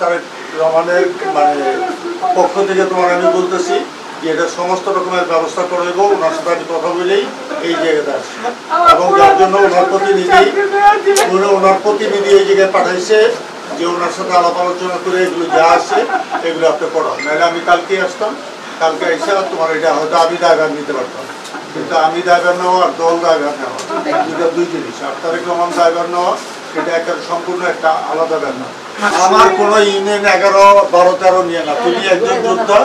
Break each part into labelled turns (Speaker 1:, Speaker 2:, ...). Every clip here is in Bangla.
Speaker 1: তারেক রহমানের মানে পক্ষ থেকে তোমার আমি বলতেছি যে এটা সমস্ত রকমের ব্যবস্থা করে দেবো। ওনার সাথে আমি কথা বলেই এই জায়গাতে আসছি এবং যার জন্য ওনার প্রতিনিধি এই জায়গায় পাঠাইছে যে ওনার সাথে আলাপ আলোচনা করে এগুলো যা আছে এগুলো আপনি পড়ান। নাহলে আমি কালকে আসতাম, কালকে এসে তোমার এটা হয়তো আমি দায়ভার নিতে পারতাম, কিন্তু আমি দায়ভার নেওয়া আর দল দায়ভার নেওয়া দুটা দুই জিনিস। আর তারেক রহমান দায়ভার নেওয়া এটা একটা সম্পূর্ণ একটা আলাদা ব্যাপার। আমার কোনো ইউনিয়ন 11, 12, 13 নিয়ে না। তুমি একজন যোদ্ধা,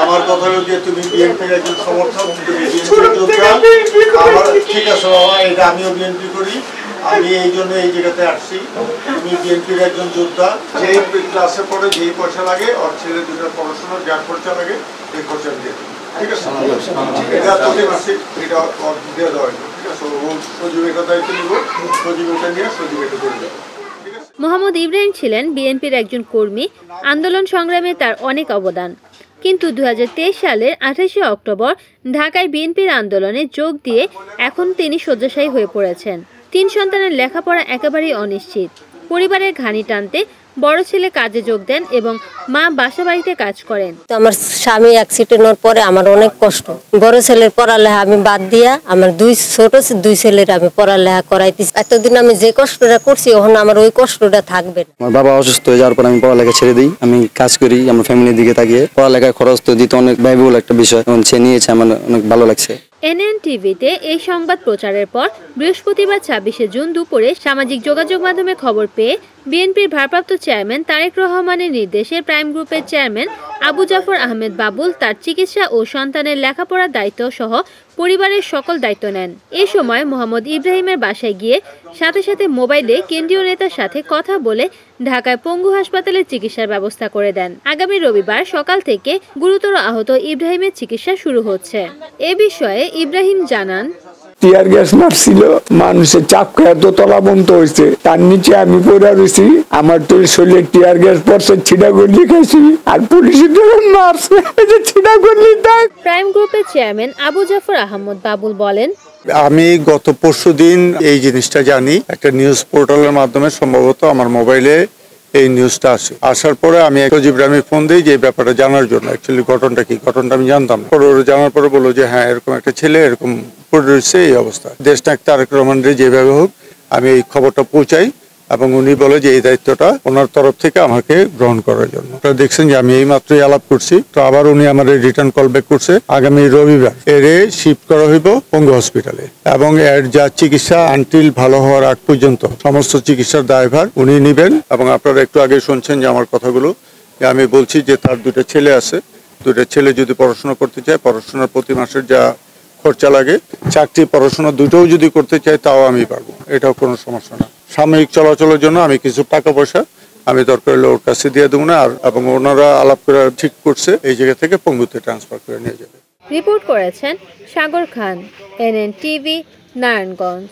Speaker 1: আমার কথা হলো যে তুমি বিএনপির একজন সমর্থক, তুমি বিএনপির যোদ্ধা। আমার ঠিক আছে বাবা, এটা আমিও বিএনপি করি, আমি এই জন্য এই জায়গাতে আসছি। তুমি বিএনপির একজন যোদ্ধা, যেই ক্লাসে পড়ে যেই পয়সা লাগে ওর ছেলে দুটোর পড়াশোনার যার খরচা লাগে এই খরচা দিয়ে দেবে, ঠিক আছে? এটা প্রতি মাসে এটা দিয়ে দেওয়া হয়নি, ঠিক আছে? সজীব এটা দায়িত্ব নিব, সজীব এটা নিয়ে সজীব এটা করে দেবে।
Speaker 2: মোহাম্মদ ইব্রাহিম ছিলেন বিএনপির একজন কর্মী। আন্দোলন সংগ্রামে তার অনেক অবদান। কিন্তু 2023 সালের 28শে অক্টোবর ঢাকায় বিএনপির আন্দোলনে যোগ দিয়ে এখন তিনি শয্যাশায়ী হয়ে পড়েছেন। 3 সন্তানের লেখাপড়া একেবারেই অনিশ্চিত। পরিবারের ঘানি টানতে বড় ছেলে কাজে যোগ দেন এবং মা বাসা বাড়িতে কাজ করেন।
Speaker 3: আমার স্বামী অ্যাক্সিডেন্ট হওয়ার পরে আমার অনেক কষ্ট। বড় ছেলের পড়ালেখা আমি বাদ দিয়া আমার ছোট দুই ছেলের আমি পড়ালেখা করাইতেছি। এতদিন আমি যে কষ্টটা করছি এখন আমার ওই কষ্টটা থাকবে না।
Speaker 4: আমার বাবা অসুস্থ হয়ে যাওয়ার পর আমি পড়ালেখা ছেড়ে দিই। আমি কাজ করি, আমার ফ্যামিলির দিকে তাকিয়ে পড়ালেখার খরচ তো দিতে অনেক ব্যয়বহুল একটা বিষয়। এখন সে নিয়েছে, আমার অনেক ভালো লাগছে।
Speaker 2: এনএন টিভিতে এই সংবাদ প্রচারের পর বৃহস্পতিবার 26শে জুন দুপুরে সামাজিক যোগাযোগ মাধ্যমে খবর পেয়ে বিএনপির ভারপ্রাপ্ত চেয়ারম্যান তারেক রহমানের নির্দেশে প্রাইম গ্রুপের চেয়ারম্যান আবু জাফর আহমেদ বাবুল তার চিকিৎসা ও সন্তানের লেখাপড়ার দায়িত্ব সহ পরিবারের সকল দায়িত্ব নেন। এ সময় মোহাম্মদ ইব্রাহিমের বাসায় গিয়ে সাথে সাথে মোবাইলে কেন্দ্রীয় নেতার সাথে কথা বলে ঢাকায় পঙ্গু হাসপাতালে চিকিৎসার ব্যবস্থা করে দেন। আগামী রবিবার সকাল থেকে গুরুতর আহত ইব্রাহিমের চিকিৎসা শুরু হচ্ছে। এ বিষয়ে ইব্রাহিম জানান,
Speaker 5: টিয়ার গ্যাস মারছিল, মানুষের চাপ খায় দোতলা বন্ধ হয়েছে, তার নিচে আমি পড়ে রয়েছি। আমার তো শরীরে টিয়ার গ্যাস পড়ছে, ছিটা গলি খাইছি, আর পুলিশের যখন মারছে ছিটা গলি দেয়।
Speaker 2: প্রাইম গ্রুপের চেয়ারম্যান আবু জাফর আহমদ বাবুল বলেন,
Speaker 1: আমি গত পরশুদিন এই জিনিসটা জানি, একটা নিউজ পোর্টালের মাধ্যমে সম্ভবত আমার মোবাইলে এই নিউজটা আসে। আসার পরে আমি সজীব রামে ফোন দিই যে ব্যাপারটা জানার জন্য। অ্যাকচুয়ালি ঘটনাটা কি, ঘটনাটা আমি জানতাম না। পরে জানার পরে বললো যে হ্যাঁ এরকম একটা ছেলে এরকম পড়ে রয়েছে এই অবস্থা। দেশনায়ক তারেক রহমানের যেভাবে হোক আমি এই খবরটা পৌঁছাই এবং উনি বলে যে এই দায়িত্বটা ওনার তরফ থেকে আমাকে গ্রহণ করার জন্য। আপনারা দেখছেন যে আমি এই মাত্রই আলাপ করছি, তো আবার উনি আমার রিটার্ন কল ব্যাক করছে। আগামী রবিবার এরে শিফট করা হইব পঙ্গু হসপিটালে এবং এর যা চিকিৎসা আনটিল ভালো হওয়ার আগ পর্যন্ত সমস্ত চিকিৎসার দায়ভার উনি নেবেন। এবং আপনারা একটু আগে শুনছেন যে আমার কথাগুলো, যে আমি বলছি যে তার 2টা ছেলে আছে, 2টা ছেলে যদি পড়াশোনা করতে চায়, পড়াশোনার প্রতি মাসের যা খরচা লাগে, চাকরি পড়াশোনা দুটোও যদি করতে চাই তাও আমি পারবো, এটাও কোনো সমস্যা না। সাময়িক চলাচলের জন্য আমি কিছু টাকা পয়সা আমি দরকার হলে ওর কাছে দিয়ে দেবো না, আর এবং ওনারা আলাপ করে ঠিক করছে এই জায়গা থেকে পঙ্গুতে ট্রান্সফার করে নিয়ে যাবে।
Speaker 2: রিপোর্ট করেছেন সাগর খান, এনএন টিভি, নারায়ণগঞ্জ।